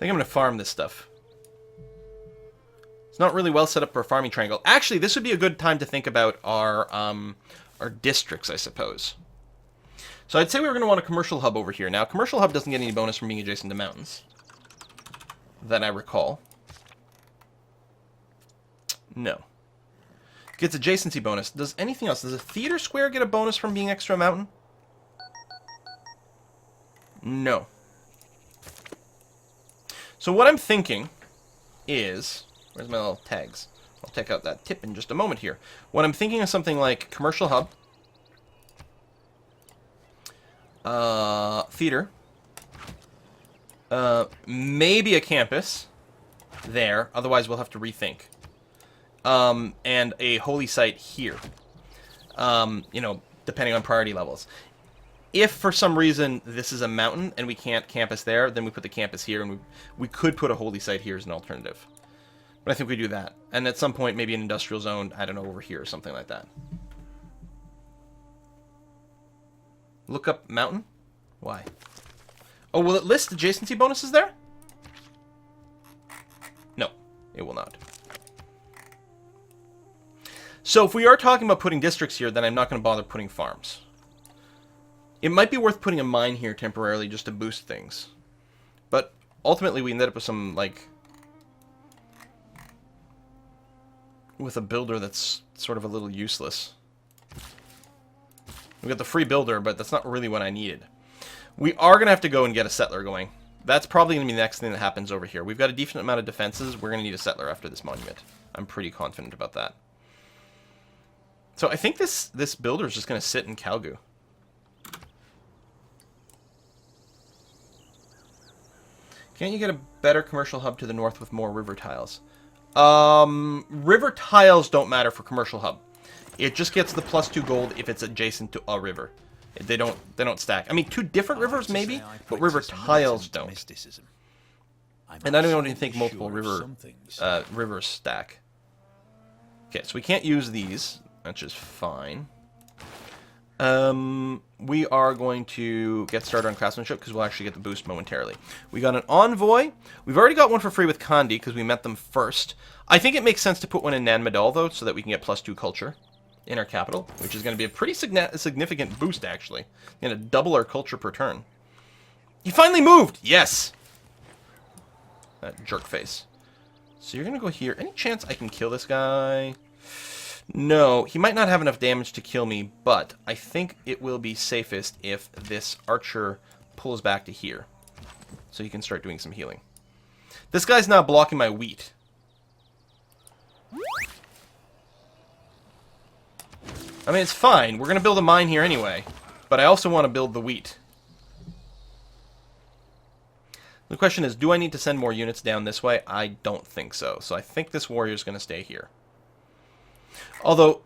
think I'm going to farm this stuff. It's not really well set up for a farming triangle. Actually, this would be a good time to think about our districts, I suppose. So I'd say we were going to want a commercial hub over here. Now, commercial hub doesn't get any bonus from being adjacent to mountains, that I recall. No. Gets adjacency bonus. Does anything else? Does a theater square get a bonus from being extra mountain? No. So what I'm thinking is... Where's my little tags? I'll take out that tip in just a moment here. What I'm thinking is something like commercial hub, theater, maybe a campus there. Otherwise, we'll have to rethink. And a holy site here. You know, depending on priority levels. If for some reason this is a mountain and we can't campus there, then we put the campus here, and we could put a holy site here as an alternative. But I think we do that. And at some point, maybe an industrial zone, I don't know, over here or something like that. Look up mountain? Why? Oh, will it list adjacency bonuses there? No, it will not. So if we are talking about putting districts here, then I'm not going to bother putting farms. It might be worth putting a mine here temporarily just to boost things. But ultimately, we ended up with some, like... with a builder that's sort of a little useless. We got the free builder, but that's not really what I needed. We are going to have to go and get a settler going. That's probably going to be the next thing that happens over here. We've got a decent amount of defenses. We're going to need a settler after this monument. I'm pretty confident about that. So I think this builder is just going to sit in Kalgu. Can't you get a better commercial hub to the north with more river tiles? River tiles don't matter for commercial hub. It just gets the +2 gold if it's adjacent to a river. They don't stack. I mean, two different rivers maybe, but river tiles don't. And I don't even think multiple rivers stack. Okay, so we can't use these, which is fine. We are going to get started on craftsmanship because we'll actually get the boost momentarily. We got an envoy. We've already got one for free with Kandi because we met them first. I think it makes sense to put one in Nan Madol, though, so that we can get +2 culture in our capital, which is going to be a pretty significant boost, actually. Going to double our culture per turn. He finally moved! Yes! That jerk face. So you're going to go here. Any chance I can kill this guy? No, he might not have enough damage to kill me, but I think it will be safest if this archer pulls back to here. So he can start doing some healing. This guy's now blocking my wheat. I mean, it's fine. We're going to build a mine here anyway. But I also want to build the wheat. The question is, do I need to send more units down this way? I don't think so. So I think this warrior's going to stay here. Although,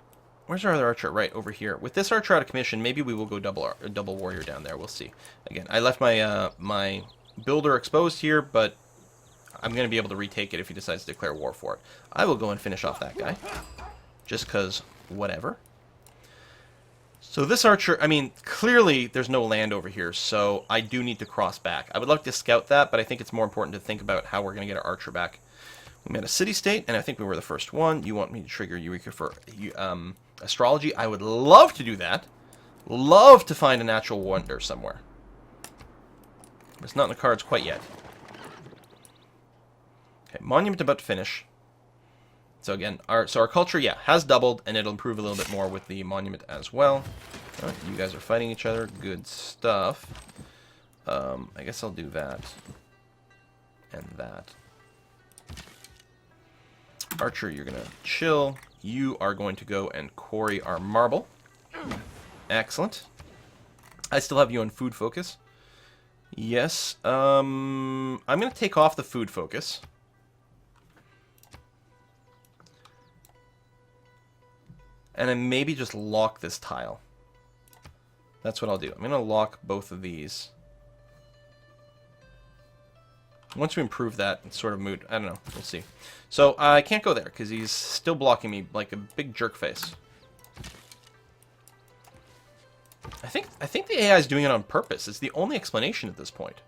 where's our other archer? Right, over here. With this archer out of commission, maybe we will go double warrior down there. We'll see. Again, I left my my builder exposed here, but I'm going to be able to retake it if he decides to declare war for it. I will go and finish off that guy. Just because, whatever. So this archer, I mean, clearly there's no land over here, so I do need to cross back. I would love to scout that, but I think it's more important to think about how we're going to get our archer back. We made a city-state, and I think we were the first one. You want me to trigger Eureka for astrology? I would love to do that. Love to find a natural wonder somewhere. But it's not in the cards quite yet. Okay, monument about to finish. So again, our culture, yeah, has doubled, and it'll improve a little bit more with the monument as well. All right, you guys are fighting each other. Good stuff. I guess I'll do that. And that. Archer, you're going to chill. You are going to go and quarry our marble. Excellent. I still have you on food focus. Yes. I'm going to take off the food focus. And then maybe just lock this tile. That's what I'll do. I'm going to lock both of these. Once we improve that, it's sort of moot. I don't know. We'll see. So I can't go there because he's still blocking me like a big jerk face. I think the AI is doing it on purpose. It's the only explanation at this point.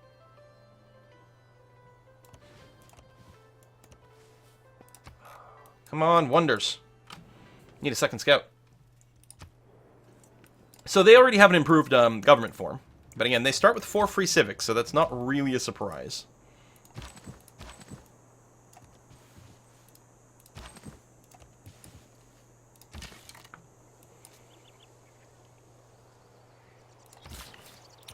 Come on, wonders. Need a second scout. So they already have an improved government form. But again, they start with 4 free civics, so that's not really a surprise.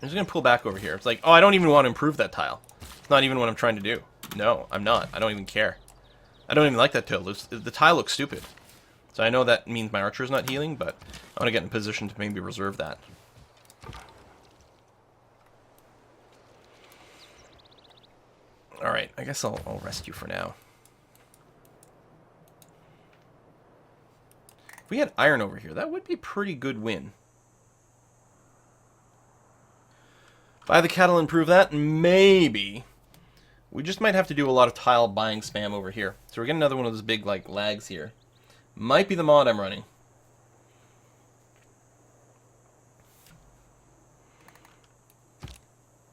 I'm just going to pull back over here. It's like, oh, I don't even want to improve that tile. It's not even what I'm trying to do. No, I'm not. I don't even care. I don't even like that tile. The tile looks stupid. So I know that means my archer is not healing, but I want to get in position to maybe reserve that. Alright, I guess I'll rest you for now. If we had iron over here, that would be a pretty good win. Buy the cattle, improve that, maybe. We just might have to do a lot of tile buying spam over here. So we're getting another one of those big, like, lags here. Might be the mod I'm running.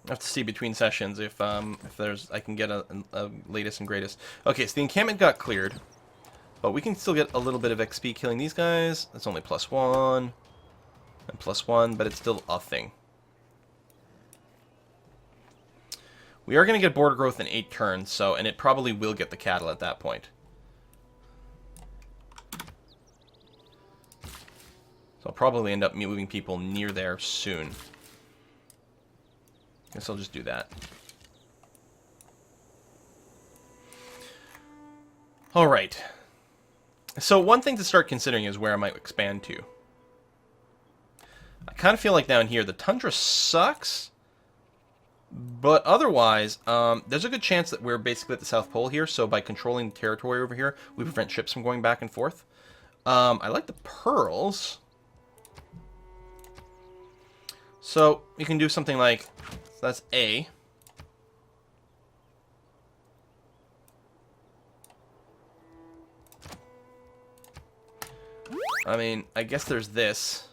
I have to see between sessions if I can get a latest and greatest. Okay, so the encampment got cleared. But we can still get a little bit of XP killing these guys. That's only +1. And +1, but it's still a thing. We are going to get border growth in 8 turns, and it probably will get the cattle at that point. So I'll probably end up moving people near there soon. Guess I'll just do that. Alright. So one thing to start considering is where I might expand to. I kind of feel like down here, the tundra sucks. But otherwise, there's a good chance that we're basically at the South Pole here, so by controlling the territory over here, we prevent ships from going back and forth. I like the pearls. So, you can do something like, so that's A. I mean, I guess there's this.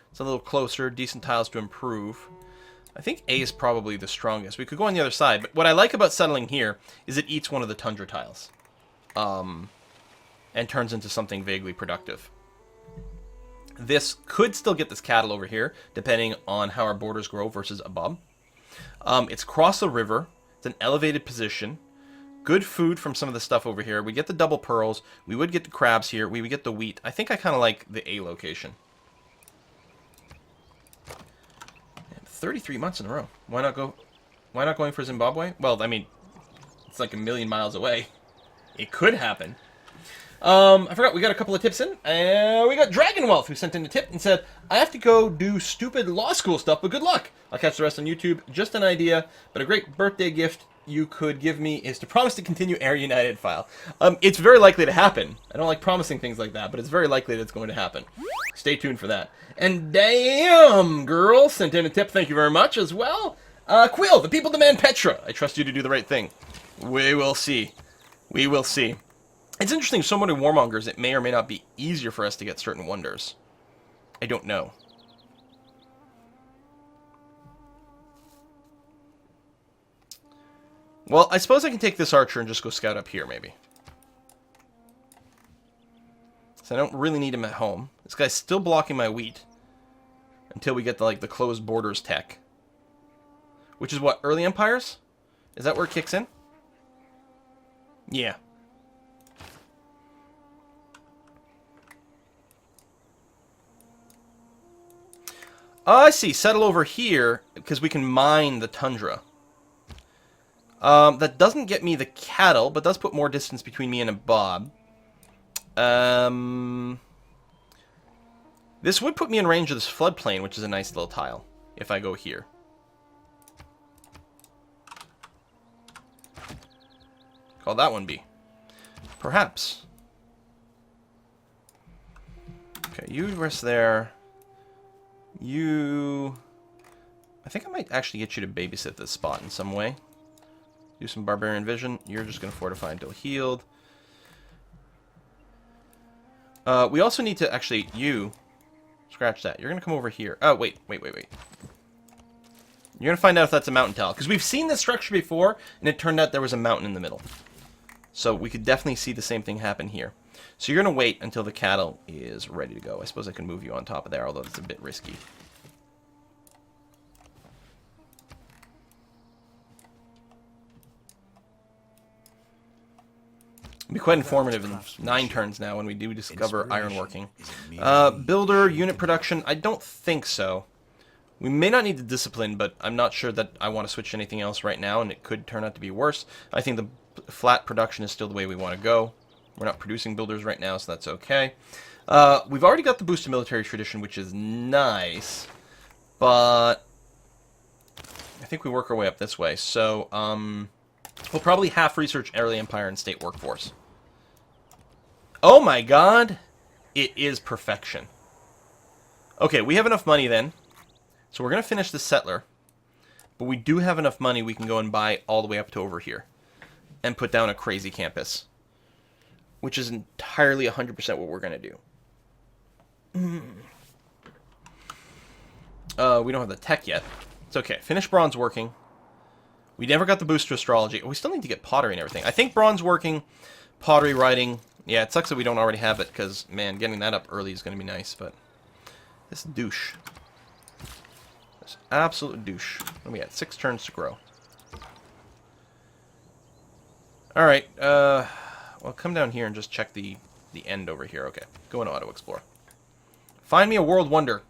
It's a little closer, decent tiles to improve. I think A is probably the strongest. We could go on the other side, but what I like about settling here is it eats one of the tundra tiles. And turns into something vaguely productive. This could still get this cattle over here, depending on how our borders grow versus above. It's across the river. It's an elevated position. Good food from some of the stuff over here. We get the double pearls. We would get the crabs here. We would get the wheat. I think I kind of like the A location. 33 months in a row. Why not go? Why not going for Zimbabwe? Well, I mean, it's like a million miles away. It could happen. I forgot, we got a couple of tips in. We got Dragon Wealth, who sent in a tip and said, I have to go do stupid law school stuff, but good luck. I'll catch the rest on YouTube. Just an idea, but a great birthday gift you could give me is to promise to continue Air United file. It's very likely to happen. I don't like promising things like that, but it's very likely that it's going to happen. Stay tuned for that. And Damn Girl sent in a tip, thank you very much as well. Quill, the people demand Petra. I trust you to do the right thing. We will see. We will see. It's interesting, so many warmongers, it may or may not be easier for us to get certain wonders. I don't know. Well, I suppose I can take this archer and just go scout up here, maybe. So I don't really need him at home. This guy's still blocking my wheat. Until we get the, like, the closed borders tech. Which is what, early empires? Is that where it kicks in? Yeah. I see. Settle over here, because we can mine the tundra. That doesn't get me the cattle, but does put more distance between me and a Bob. This would put me in range of this floodplain, which is a nice little tile, if I go here. Call that one B. Perhaps. Okay, you rest there. You... I think I might actually get you to babysit this spot in some way. Do some barbarian vision. You're just going to fortify until healed. We also need to actually... You... Scratch that. You're going to come over here. Oh, wait. You're going to find out if that's a mountain tile. Because we've seen this structure before, and it turned out there was a mountain in the middle. So we could definitely see the same thing happen here. So you're going to wait until the cattle is ready to go. I suppose I can move you on top of there, although it's a bit risky. It'll be quite informative in 9 turns now when we do discover ironworking. Builder, unit production, I don't think so. We may not need the discipline, but I'm not sure that I want to switch to anything else right now, and it could turn out to be worse. I think the flat production is still the way we want to go. We're not producing builders right now, so that's okay. We've already got the boosted military tradition, which is nice, but I think we work our way up this way. So, we'll probably half research early empire and state workforce. Oh my god! It is perfection. Okay, we have enough money then. So we're going to finish the settler. But we do have enough money we can go and buy all the way up to over here. And put down a crazy campus. Which is entirely 100% what we're going to do. We don't have the tech yet. It's okay. Finish bronze working. We never got the boost to astrology. We still need to get pottery and everything. I think bronze working, pottery writing. Yeah, it sucks that we don't already have it, because, man, getting that up early is going to be nice, but this douche. This absolute douche. And we had 6 turns to grow. Alright, well, come down here and just check the end over here. Okay, go into auto explore. Find me a world wonder.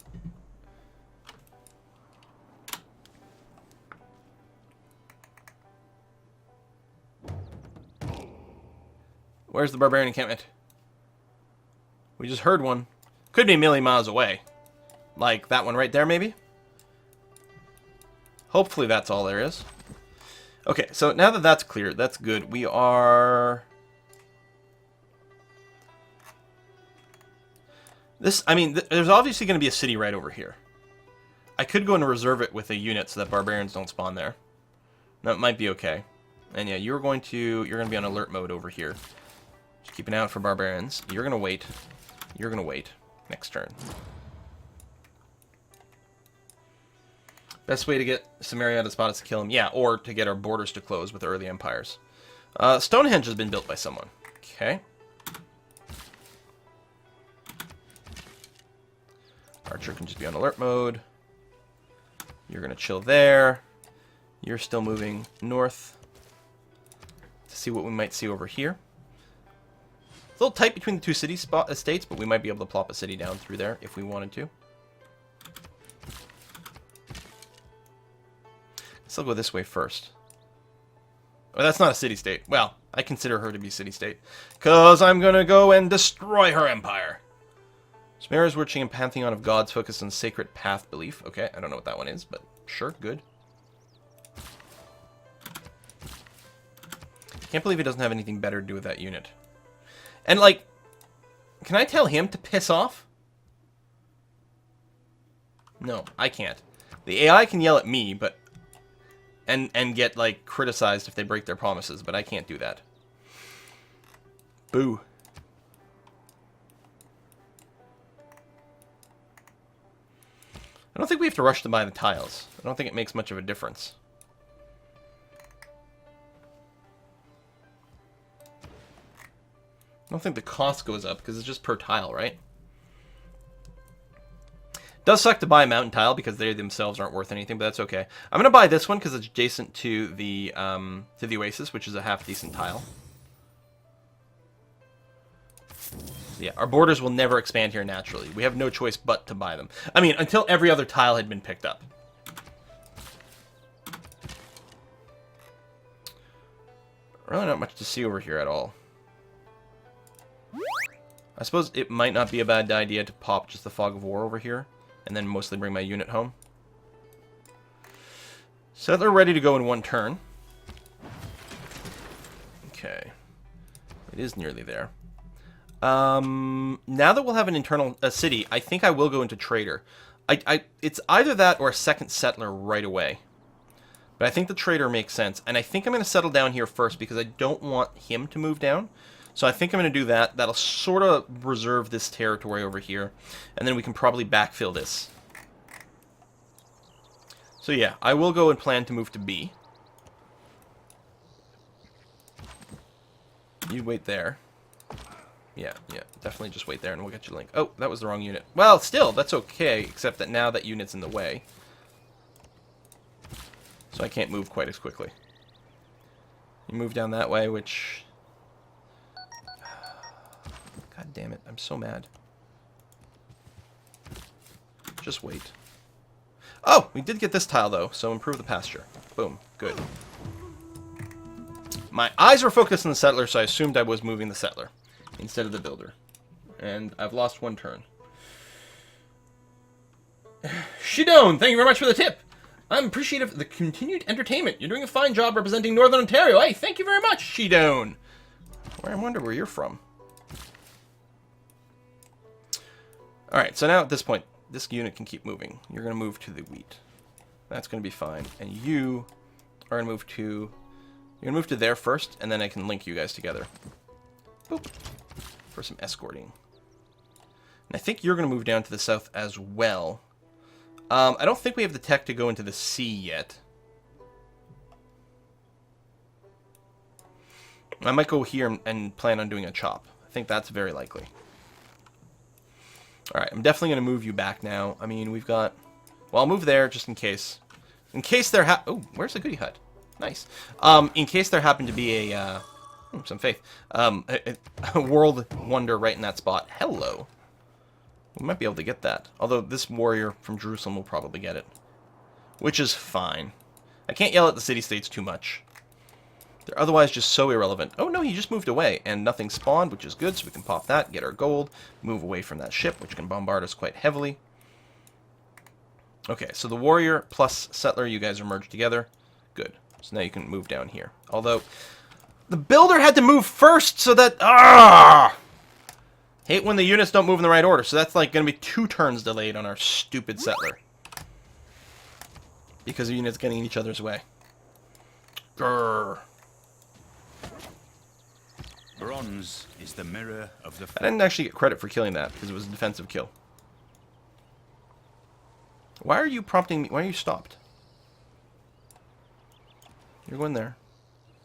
Where's the barbarian encampment? We just heard one. Could be a million miles away. Like that one right there, maybe? Hopefully that's all there is. Okay, so now that that's clear, that's good. We are... there's obviously going to be a city right over here. I could go and reserve it with a unit so that barbarians don't spawn there. That might be okay. And yeah, you're going to be on alert mode over here. Just keep an eye out for barbarians. You're going to wait. You're going to wait. Next turn. Best way to get Samaria out of spot is to kill him. Yeah, or to get our borders to close with early empires. Stonehenge has been built by someone. Okay. Archer can just be on alert mode. You're going to chill there. You're still moving north to see what we might see over here. It's a little tight between the two city estates, but we might be able to plop a city down through there if we wanted to. Let's go this way first. Oh, that's not a city-state. Well, I consider her to be city-state. Because I'm going to go and destroy her empire. Samara's worshiping a pantheon of gods focused on sacred path belief. Okay, I don't know what that one is, but sure, good. Can't believe he doesn't have anything better to do with that unit. And, like, can I tell him to piss off? No, I can't. The AI can yell at me, but... And get, like, criticized if they break their promises, but I can't do that. Boo. I don't think we have to rush to buy the tiles. I don't think it makes much of a difference. I don't think the cost goes up, because it's just per tile, right? Does suck to buy a mountain tile, because they themselves aren't worth anything, but that's okay. I'm going to buy this one, because it's adjacent to the Oasis, which is a half-decent tile. Yeah, our borders will never expand here naturally. We have no choice but to buy them. I mean, until every other tile had been picked up. Really not much to see over here at all. I suppose it might not be a bad idea to pop just the Fog of War over here, and then mostly bring my unit home. So they're ready to go in one turn. Okay. It is nearly there. Now that we'll have an internal city, I think I will go into trader. It's either that or a second settler right away. But I think the trader makes sense. And I think I'm going to settle down here first because I don't want him to move down. So I think I'm going to do that. That'll sort of reserve this territory over here. And then we can probably backfill this. So yeah, I will go and plan to move to B. You wait there. Yeah, definitely just wait there and we'll get you link. Oh, that was the wrong unit. Well, still, that's okay, except that now that unit's in the way. So I can't move quite as quickly. You move down that way, which... God damn it, I'm so mad. Just wait. Oh, we did get this tile, though, so improve the pasture. Boom, good. My eyes were focused on the settler, so I assumed I was moving the settler instead of the builder. And I've lost one turn. Shidone, thank you very much for the tip. I'm appreciative of the continued entertainment. You're doing a fine job representing Northern Ontario. Hey, thank you very much, Shidone. I wonder where you're from. Alright, so now at this point, this unit can keep moving. You're going to move to the wheat. That's going to be fine. And you are going to move to... You're going to move to there first, and then I can link you guys together. Boop. For some escorting. And I think you're going to move down to the south as well. I don't think we have the tech to go into the sea yet. I might go here and plan on doing a chop. I think that's very likely. Alright, I'm definitely going to move you back now. I mean, we've got... Well, I'll move there just in case. In case there oh, where's the goodie hut? Nice. In case there happened to be a... some faith. A world wonder right in that spot. Hello. We might be able to get that. Although this warrior from Jerusalem will probably get it. Which is fine. I can't yell at the city-states too much. They're otherwise just so irrelevant. Oh no, he just moved away, and nothing spawned, which is good, so we can pop that, get our gold, move away from that ship, which can bombard us quite heavily. Okay, so the warrior plus settler, you guys are merged together. Good. So now you can move down here. Although, the builder had to move first, so that... Hate when the units don't move in the right order, so that's like going to be 2 turns delayed on our stupid settler. Because the units getting in each other's way. Grrr. Bronze is the mirror of the... I didn't actually get credit for killing that, because it was a defensive kill. Why are you prompting me? Why are you stopped? You're going there.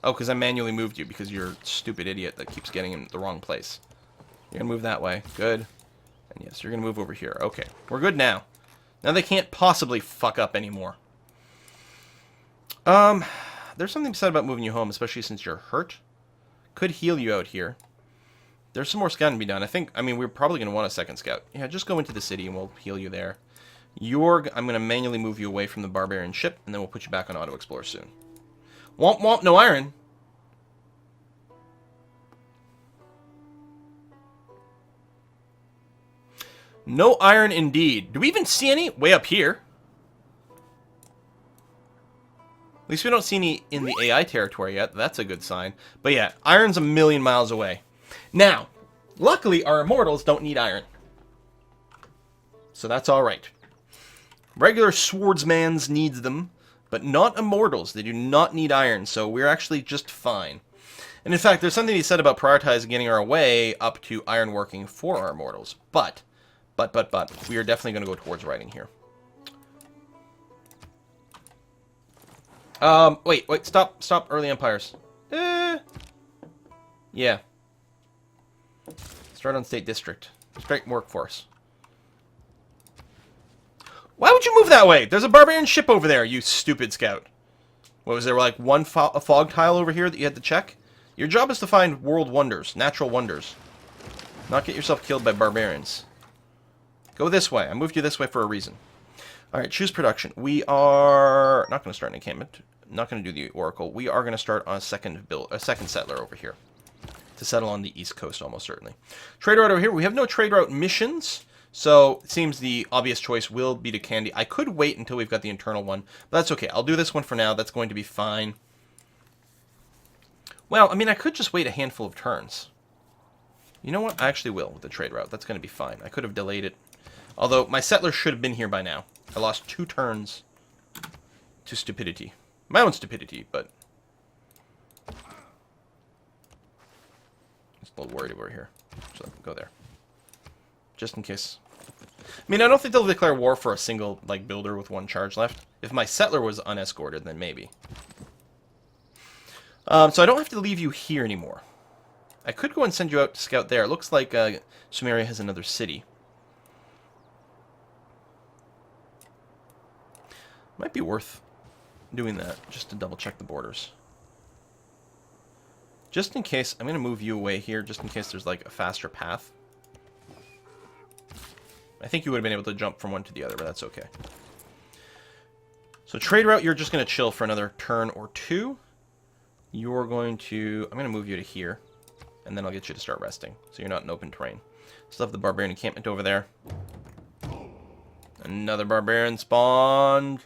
Oh, because I manually moved you, because you're a stupid idiot that keeps getting in the wrong place. You're going to move that way. Good. And yes, you're going to move over here. Okay, we're good now. Now they can't possibly fuck up anymore. There's something said about moving you home, especially since you're hurt. Could heal you out here. There's some more scouting to be done. I mean, we're probably going to want a second scout. Yeah, just go into the city and we'll heal you there. I'm going to manually move you away from the barbarian ship, and then we'll put you back on auto explore soon. Womp womp, no iron. No iron indeed. Do we even see any? Way up here. At least we don't see any in the AI territory yet. That's a good sign. But yeah, iron's a million miles away. Now, luckily our immortals don't need iron. So that's alright. Regular swordsmans needs them, but not immortals. They do not need iron, so we're actually just fine. And in fact, there's something to be said about prioritizing getting our way up to ironworking for our immortals. But, we are definitely going to go towards writing here. Wait, stop early empires. Yeah. Start on state district. Straight workforce. Why would you move that way? There's a barbarian ship over there, you stupid scout. What was there, like a fog tile over here that you had to check? Your job is to find world wonders, natural wonders. Not get yourself killed by barbarians. Go this way. I moved you this way for a reason. Alright, choose production. We are not going to start an encampment. Not going to do the oracle. We are going to start on a second settler over here. To settle on the east coast, almost certainly. Trade route over here. We have no trade route missions. So, it seems the obvious choice will be to Candy. I could wait until we've got the internal one. But that's okay. I'll do this one for now. That's going to be fine. Well, I mean, I could just wait a handful of turns. You know what? I actually will with the trade route. That's going to be fine. I could have delayed it. Although, my settlers should have been here by now. I lost 2 turns to stupidity. My own stupidity, but... Just a little worried over here. So, go there. Just in case. I mean, I don't think they'll declare war for a single, like, builder with 1 charge left. If my settler was unescorted, then maybe. So I don't have to leave you here anymore. I could go and send you out to scout there. It looks like Sumeria has another city. Might be worth doing that, just to double check the borders. Just in case, I'm going to move you away here, just in case there's like a faster path. I think you would have been able to jump from one to the other, but that's okay. So trade route, you're just going to chill for another turn or two. You're going to, I'm going to move you to here, and then I'll get you to start resting, so you're not in open terrain. Still have the barbarian encampment over there. Another barbarian spawned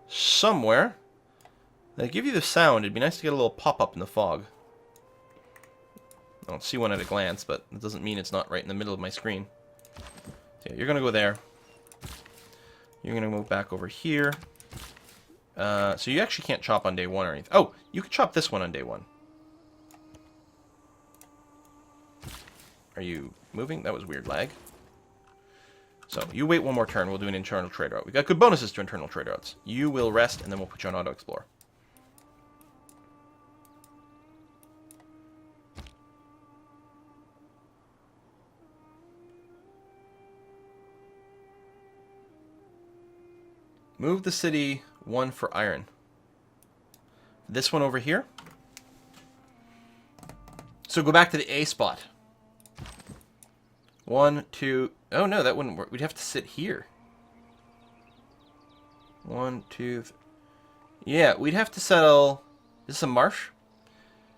somewhere. They give you the sound. It'd be nice to get a little pop-up in the fog. I don't see one at a glance, but it doesn't mean it's not right in the middle of my screen. So yeah, you're going to go there. You're going to move back over here. So you actually can't chop on day one or anything. Oh, you can chop this one on day one. Are you moving? That was weird lag. So you wait one more turn. We'll do an internal trade route. We got good bonuses to internal trade routes. You will rest, and then we'll put you on auto explore. Move the city one for iron. This one over here. So go back to the A spot. 1, 2. Oh no, that wouldn't work. We'd have to sit here. 1, 2. Yeah, we'd have to settle. Is this a marsh?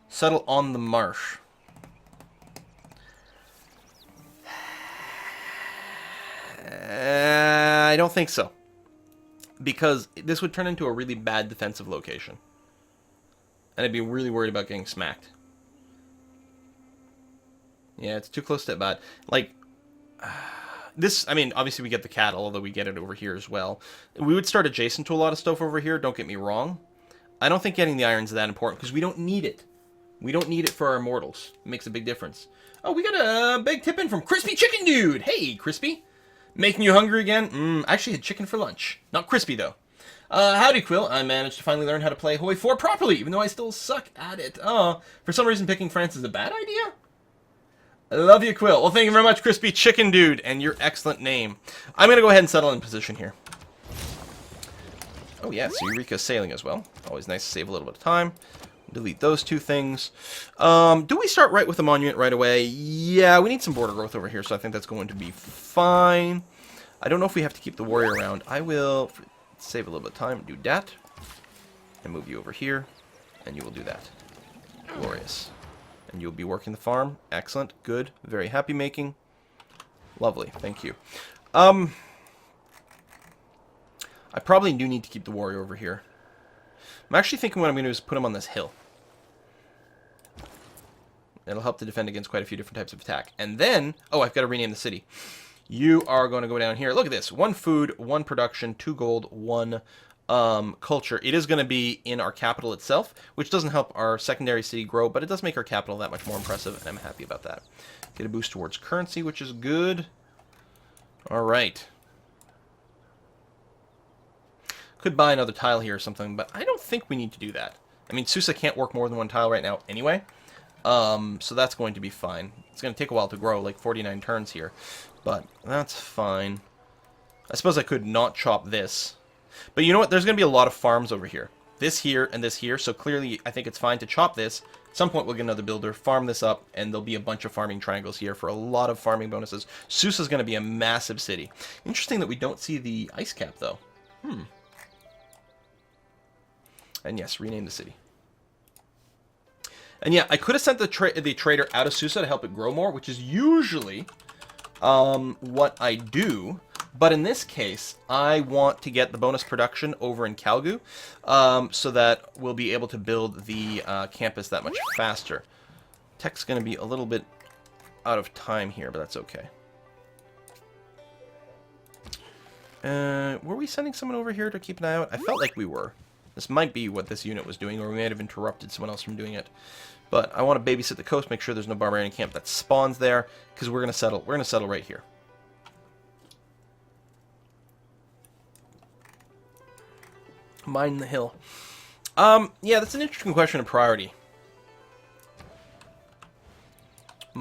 Settle on the marsh. I don't think so. Because this would turn into a really bad defensive location. And I'd be really worried about getting smacked. Yeah, it's too close to bad. Like, this, I mean, obviously we get the cattle, although we get it over here as well. We would start adjacent to a lot of stuff over here, don't get me wrong. I don't think getting the iron's that important, because we don't need it. We don't need it for our immortals. It makes a big difference. Oh, we got a big tip in from Crispy Chicken Dude! Hey, Crispy! Making you hungry again? I actually had chicken for lunch. Not crispy, though. Howdy, Quill. I managed to finally learn how to play Hoi 4 properly, even though I still suck at it. Oh, for some reason picking France is a bad idea? I love you, Quill. Well, thank you very much, Crispy Chicken Dude, and your excellent name. I'm going to go ahead and settle in position here. Oh, yeah, so Eureka's sailing as well. Always nice to save a little bit of time. Delete those two things. Do we start right with the monument right away? Yeah, we need some border growth over here, so I think that's going to be fine. I don't know if we have to keep the warrior around. I will save a little bit of time, do that, and move you over here, and you will do that. Glorious. And you'll be working the farm. Excellent. Good. Very happy making. Lovely. Thank you. I probably do need to keep the warrior over here. I'm actually thinking what I'm going to do is put him on this hill. It'll help to defend against quite a few different types of attack. And then, oh, I've got to rename the city. You are going to go down here. Look at this. 1 food, 1 production, 2 gold, 1 culture. It is going to be in our capital itself, which doesn't help our secondary city grow, but it does make our capital that much more impressive, and I'm happy about that. Get a boost towards currency, which is good. All right. Could buy another tile here or something, but I don't think we need to do that. I mean, Susa can't work more than 1 tile right now anyway, so that's going to be fine. It's going to take a while to grow, like 49 turns here, but that's fine. I suppose I could not chop this. But you know what? There's going to be a lot of farms over here. This here and this here, so clearly I think it's fine to chop this. At some point we'll get another builder, farm this up, and there'll be a bunch of farming triangles here for a lot of farming bonuses. Susa's going to be a massive city. Interesting that we don't see the ice cap, though. And yes, rename the city. And yeah, I could have sent the trader out of Susa to help it grow more, which is usually what I do. But in this case, I want to get the bonus production over in Kalgu, so that we'll be able to build the campus that much faster. Tech's going to be a little bit out of time here, but that's okay. Were we sending someone over here to keep an eye out? I felt like we were. This might be what this unit was doing, or we might have interrupted someone else from doing it. But I want to babysit the coast, make sure there's no barbarian camp that spawns there, because we're gonna settle right here. Mine the hill. Yeah, that's an interesting question of priority.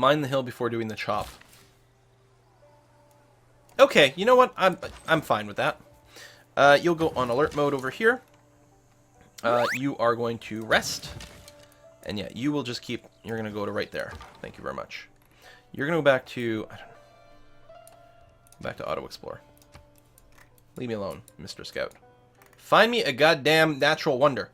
Mine the hill before doing the chop. Okay, you know what? I'm fine with that. You'll go on alert mode over here. You are going to rest. And yeah, you will just keep... You're going to go to right there. Thank you very much. You're going to go back to... I don't know. Back to Auto Explore. Leave me alone, Mr. Scout. Find me a goddamn natural wonder.